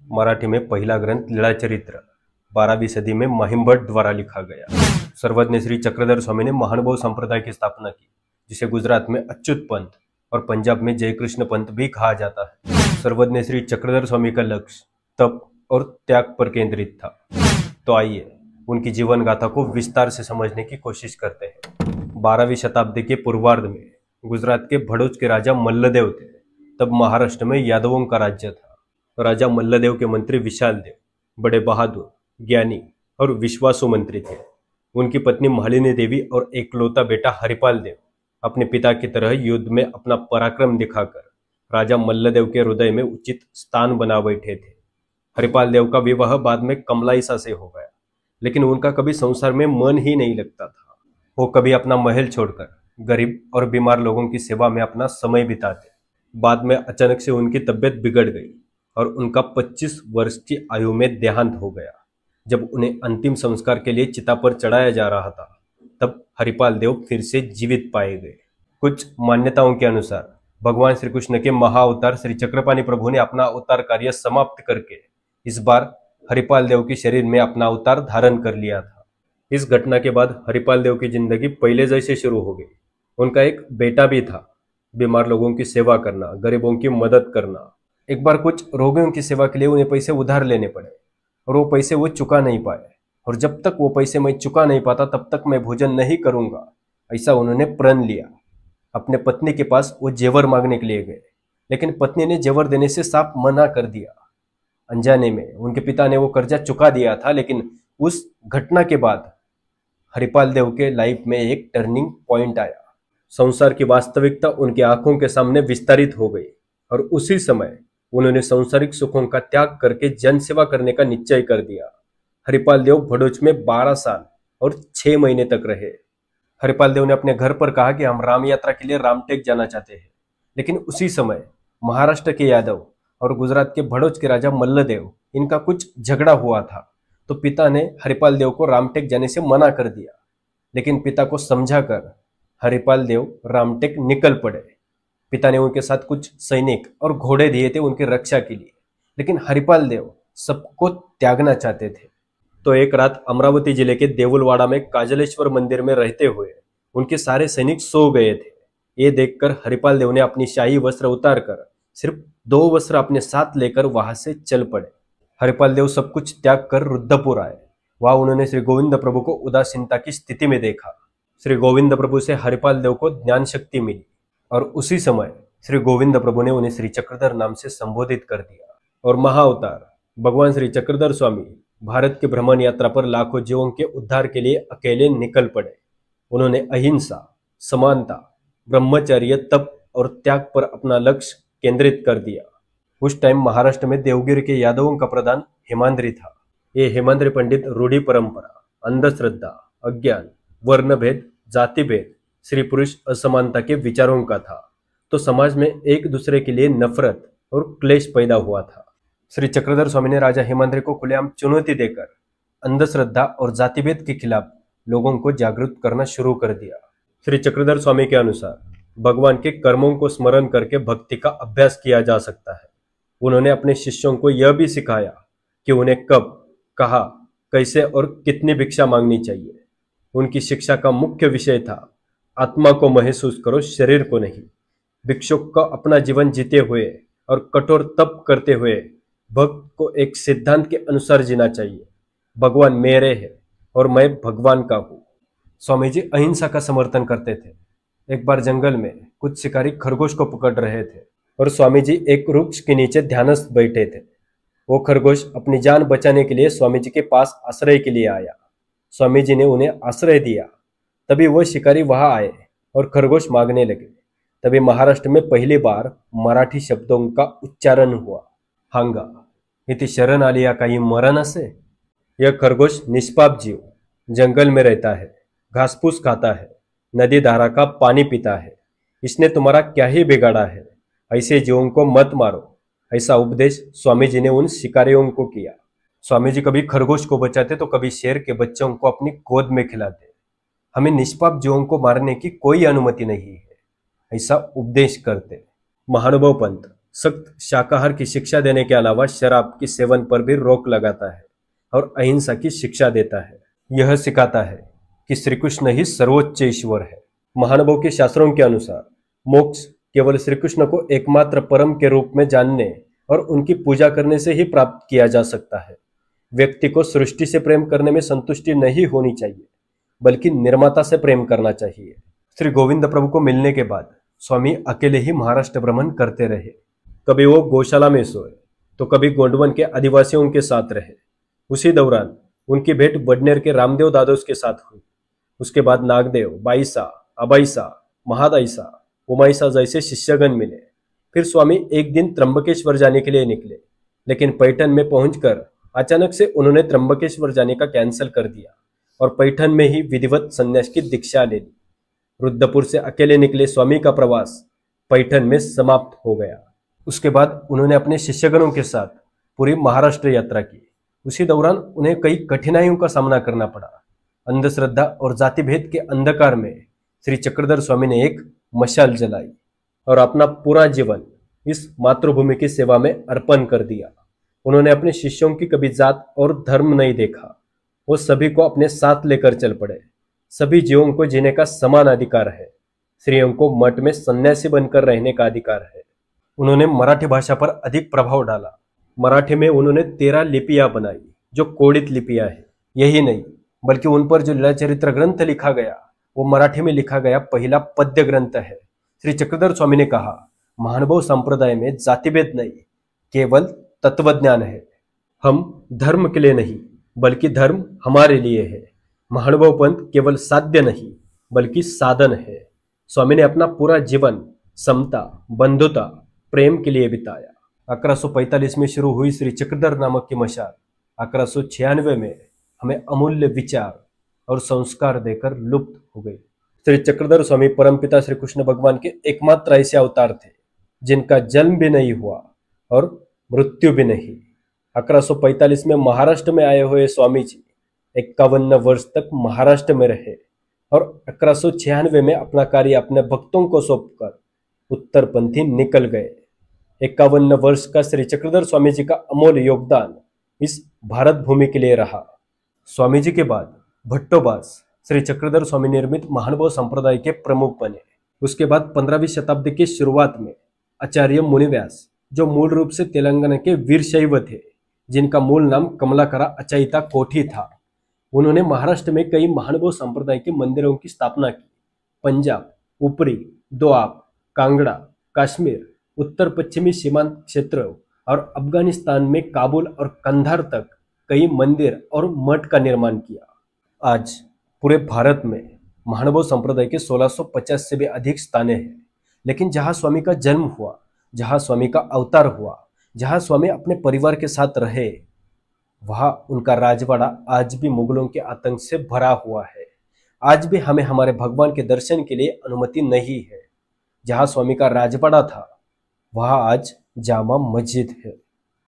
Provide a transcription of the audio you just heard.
मराठी में पहला ग्रंथ लीलाचरित्र 12वीं सदी में महिमभट्ट द्वारा लिखा गया। सर्वज्ञ श्री चक्रधर स्वामी ने महानुभाव संप्रदाय की स्थापना की, जिसे गुजरात में अच्युत पंथ और पंजाब में जयकृष्ण पंथ भी कहा जाता है। सर्वज्ञ श्री चक्रधर स्वामी का लक्ष्य तप और त्याग पर केंद्रित था। तो आइए उनकी जीवन गाथा को विस्तार से समझने की कोशिश करते हैं। 12वीं शताब्दी के पूर्वार्ध में गुजरात के भड़ोच के राजा मल्लदेव थे। तब महाराष्ट्र में यादवों का राज्य था। राजा मल्लदेव के मंत्री विशाल देव बड़े बहादुर, ज्ञानी और विश्वासु मंत्री थे। उनकी पत्नी मालिनी देवी और एकलौता बेटा हरिपाल देव अपने पिता की तरह युद्ध में अपना पराक्रम दिखाकर राजा मल्लदेव के हृदय में उचित स्थान बना बैठे थे। हरिपाल देव का विवाह बाद में कमलाईसा से हो गया, लेकिन उनका कभी संसार में मन ही नहीं लगता था। वो कभी अपना महल छोड़कर गरीब और बीमार लोगों की सेवा में अपना समय बिताते। बाद में अचानक से उनकी तबीयत बिगड़ गई और उनका 25 वर्ष की आयु में देहांत हो गया। जब उन्हें अंतिम संस्कार के लिए चिता पर चढ़ाया जा रहा था, तब हरिपाल देव फिर से जीवित पाए गए। कुछ मान्यताओं के अनुसार भगवान श्री कृष्ण के महाअवतार श्री चक्रपाणि प्रभु ने अपना अवतार कार्य समाप्त करके इस बार हरिपाल देव के शरीर में अपना अवतार धारण कर लिया था। इस घटना के बाद हरिपाल देव की जिंदगी पहले जैसे शुरू हो गई। उनका एक बेटा भी था। बीमार लोगों की सेवा करना, गरीबों की मदद करना। एक बार कुछ रोगियों की सेवा के लिए उन्हें पैसे उधार लेने पड़े और वो पैसे वो चुका नहीं पाए, और जब तक वो पैसे मैं चुका नहीं पाता तब तक मैं भोजन नहीं करूंगा, ऐसा उन्होंने प्रण लिया। अपने पत्नी के पास वो जेवर मांगने के लिए गए, लेकिन पत्नी ने जेवर देने से साफ मना कर दिया। अनजाने में उनके पिता ने वो कर्जा चुका दिया था, लेकिन उस घटना के बाद हरिपाल देव के लाइफ में एक टर्निंग पॉइंट आया। संसार की वास्तविकता उनकी आंखों के सामने विस्तारित हो गई और उसी समय उन्होंने सांसारिक सुखों का त्याग करके जन सेवा करने का निश्चय कर दिया। हरिपाल देव भड़ोच में 12 साल और 6 महीने तक रहे। हरिपाल देव ने अपने घर पर कहा कि हम राम यात्रा के लिए रामटेक जाना चाहते हैं, लेकिन उसी समय महाराष्ट्र के यादव और गुजरात के भड़ोच के राजा मल्लदेव, इनका कुछ झगड़ा हुआ था। तो पिता ने हरिपाल देव को रामटेक जाने से मना कर दिया, लेकिन पिता को समझाकर हरिपाल देव रामटेक निकल पड़े। पिता ने उनके साथ कुछ सैनिक और घोड़े दिए थे उनकी रक्षा के लिए, लेकिन हरिपाल देव सबको त्यागना चाहते थे। तो एक रात अमरावती जिले के देवलवाड़ा में काजलेश्वर मंदिर में रहते हुए उनके सारे सैनिक सो गए थे। ये देखकर हरिपाल देव ने अपनी शाही वस्त्र उतार कर सिर्फ 2 वस्त्र अपने साथ लेकर वहां से चल पड़े। हरिपाल देव सब कुछ त्याग कर रुद्रपुर आए। वहां उन्होंने श्री गोविंद प्रभु को उदासीनता की स्थिति में देखा। श्री गोविंद प्रभु से हरिपाल देव को ज्ञान शक्ति मिली और उसी समय श्री गोविंद प्रभु ने उन्हें श्री चक्रधर नाम से संबोधित कर दिया। और महाअवतार भगवान श्री चक्रधर स्वामी भारत की भ्रमण यात्रा पर लाखों जीवों के उद्धार के लिए अकेले निकल पड़े। उन्होंने अहिंसा, समानता, ब्रह्मचर्य, तप और त्याग पर अपना लक्ष्य केंद्रित कर दिया। उस टाइम महाराष्ट्र में देवगिरी के यादवों का प्रधान हेमाद्रि था। ये हेमाद्रि पंडित रूढ़ी परंपरा, अंधश्रद्धा, अज्ञान, वर्णभेद, जातिभेद, स्त्री पुरुष असमानता के विचारों का था। तो समाज में एक दूसरे के लिए नफरत और क्लेश पैदा हुआ था। श्री चक्रधर स्वामी ने राजा हेमाद्रि को खुलेआम चुनौती देकर अंधश्रद्धा और जातिभेद के खिलाफ लोगों को जागरूक करना शुरू कर दिया। श्री चक्रधर स्वामी के अनुसार भगवान के कर्मों को स्मरण करके भक्ति का अभ्यास किया जा सकता है। उन्होंने अपने शिष्यों को यह भी सिखाया कि उन्हें कब, कहाँ, कैसे और कितनी भिक्षा मांगनी चाहिए। उनकी शिक्षा का मुख्य विषय था आत्मा को महसूस करो, शरीर को नहीं। भिक्षुक को अपना जीवन जीते हुए और कठोर तप करते हुए भक्त को एक सिद्धांत के अनुसार जीना चाहिए। भगवान मेरे है और मैं भगवान का हूँ। स्वामी जी अहिंसा का समर्थन करते थे। एक बार जंगल में कुछ शिकारी खरगोश को पकड़ रहे थे और स्वामी जी एक वृक्ष के नीचे ध्यानस्थ बैठे थे। वो खरगोश अपनी जान बचाने के लिए स्वामी जी के पास आश्रय के लिए आया। स्वामी जी ने उन्हें आश्रय दिया। तभी वो शिकारी वहां आए और खरगोश मांगने लगे। तभी महाराष्ट्र में पहली बार मराठी शब्दों का उच्चारण हुआ। हांगा इति शरण आलिया काही मरण असे। यह खरगोश निष्पाप जीव जंगल में रहता है, घास फूस खाता है, नदी धारा का पानी पीता है। इसने तुम्हारा क्या ही बिगाड़ा है, ऐसे जीवों को मत मारो। ऐसा उपदेश स्वामी जी ने उन शिकारियों को किया। स्वामी जी कभी खरगोश को बचाते तो कभी शेर के बच्चों को अपनी गोद में खिलाते। हमें निष्पाप जीवों को मारने की कोई अनुमति नहीं है, ऐसा उपदेश करते। महानुभाव पंथ सख्त शाकाहार की शिक्षा देने के अलावा शराब के सेवन पर भी रोक लगाता है और अहिंसा की शिक्षा देता है। यह सिखाता है कि श्री कृष्ण ही सर्वोच्च ईश्वर है। महानुभाव के शास्त्रों के अनुसार मोक्ष केवल श्री कृष्ण को एकमात्र परम के रूप में जानने और उनकी पूजा करने से ही प्राप्त किया जा सकता है। व्यक्ति को सृष्टि से प्रेम करने में संतुष्टि नहीं होनी चाहिए, बल्कि निर्माता से प्रेम करना चाहिए। श्री गोविंद प्रभु को मिलने के बाद स्वामी अकेले ही महाराष्ट्र भ्रमण करते रहे। कभी वो गौशाला में सोए तो कभी गोंडवन के आदिवासियों के साथ रहे। उसी दौरान उनकी भेंट वडनेर के रामदेव दादोस के साथ हुई। उसके बाद नागदेव, बाईसा, अबाईसा, महादाईसा, उमाईसा जैसे शिष्यगण मिले। फिर स्वामी एक दिन त्र्यंबकेश्वर जाने के लिए निकले, लेकिन पैठण में पहुंचकर अचानक से उन्होंने त्र्यंबकेश्वर जाने का कैंसिल कर दिया और पैठण में ही विधिवत संन्यास की दीक्षा ले ली। रुद्रपुर से अकेले निकले स्वामी का प्रवास पैठण में समाप्त हो गया। उसके बाद उन्होंने अपने शिष्यगणों के साथ पूरी महाराष्ट्र यात्रा की। उसी दौरान उन्हें कई कठिनाइयों का सामना करना पड़ा। अंधश्रद्धा और जाति भेद के अंधकार में श्री चक्रधर स्वामी ने एक मशाल जलाई और अपना पूरा जीवन इस मातृभूमि की सेवा में अर्पण कर दिया। उन्होंने अपने शिष्यों की कभी जात और धर्म नहीं देखा। वो सभी को अपने साथ लेकर चल पड़े। सभी जीवों को जीने का समान अधिकार है। स्त्रियों को मठ में सन्यासी बनकर रहने का अधिकार है। उन्होंने मराठी भाषा पर अधिक प्रभाव डाला। मराठी में उन्होंने 13 लिपियां बनाई जो कोडित लिपियां हैं। यही नहीं, बल्कि उन पर जो लीला चरित्र ग्रंथ लिखा गया वो मराठी में लिखा गया पहला पद्य ग्रंथ है। श्री चक्रधर स्वामी ने कहा, महानुभाव संप्रदाय में जातिभेद नहीं, केवल तत्वज्ञान है। हम धर्म के लिए नहीं, बल्कि धर्म हमारे लिए है। महानुभाव पंथ केवल साध्य नहीं, बल्कि साधन है। स्वामी ने अपना पूरा जीवन समता, बंधुता, प्रेम के लिए बिताया। 1145 में शुरू हुई श्री चक्रधर नामक की मशाल 1196 में हमें अमूल्य विचार और संस्कार देकर लुप्त हो गई। श्री चक्रधर स्वामी परमपिता श्री कृष्ण भगवान के एकमात्र ऐसे अवतार थे जिनका जन्म भी नहीं हुआ और मृत्यु भी नहीं। 1145 में महाराष्ट्र में आए हुए स्वामी जी 51 वर्ष तक महाराष्ट्र में रहे और 1196 में अपना कार्य अपने भक्तों को सौंपकर उत्तरपंथी निकल गए। 51 वर्ष का श्री चक्रधर स्वामी जी का अमोल योगदान इस भारत भूमि के लिए रहा। स्वामी जी के बाद भट्टोबास श्री चक्रधर स्वामी निर्मित महानुभाव संप्रदाय के प्रमुख बने। उसके बाद 15वीं शताब्दी की शुरुआत में आचार्य मुनिव्यास, जो मूल रूप से तेलंगाना के वीरशैव थे, जिनका मूल नाम कमलाकरा अचैता कोठी था, उन्होंने महाराष्ट्र में कई महानुभाव संप्रदाय के मंदिरों की स्थापना की। पंजाब, ऊपरी, दोआब, कांगड़ा, कश्मीर, उत्तर पश्चिमी सीमांत क्षेत्रों और अफगानिस्तान में काबुल और कंधार तक कई मंदिर और मठ का निर्माण किया। आज पूरे भारत में महानुभाव संप्रदाय के 1650 से भी अधिक स्थानें हैं। लेकिन जहां स्वामी का जन्म हुआ, जहां स्वामी का अवतार हुआ, जहां स्वामी अपने परिवार के साथ रहे, वहां उनका राजवाड़ा आज भी मुगलों के आतंक से भरा हुआ है। आज भी हमें हमारे भगवान के दर्शन के लिए अनुमति नहीं है। जहां स्वामी का राजवाड़ा था, वहां आज जामा मस्जिद है।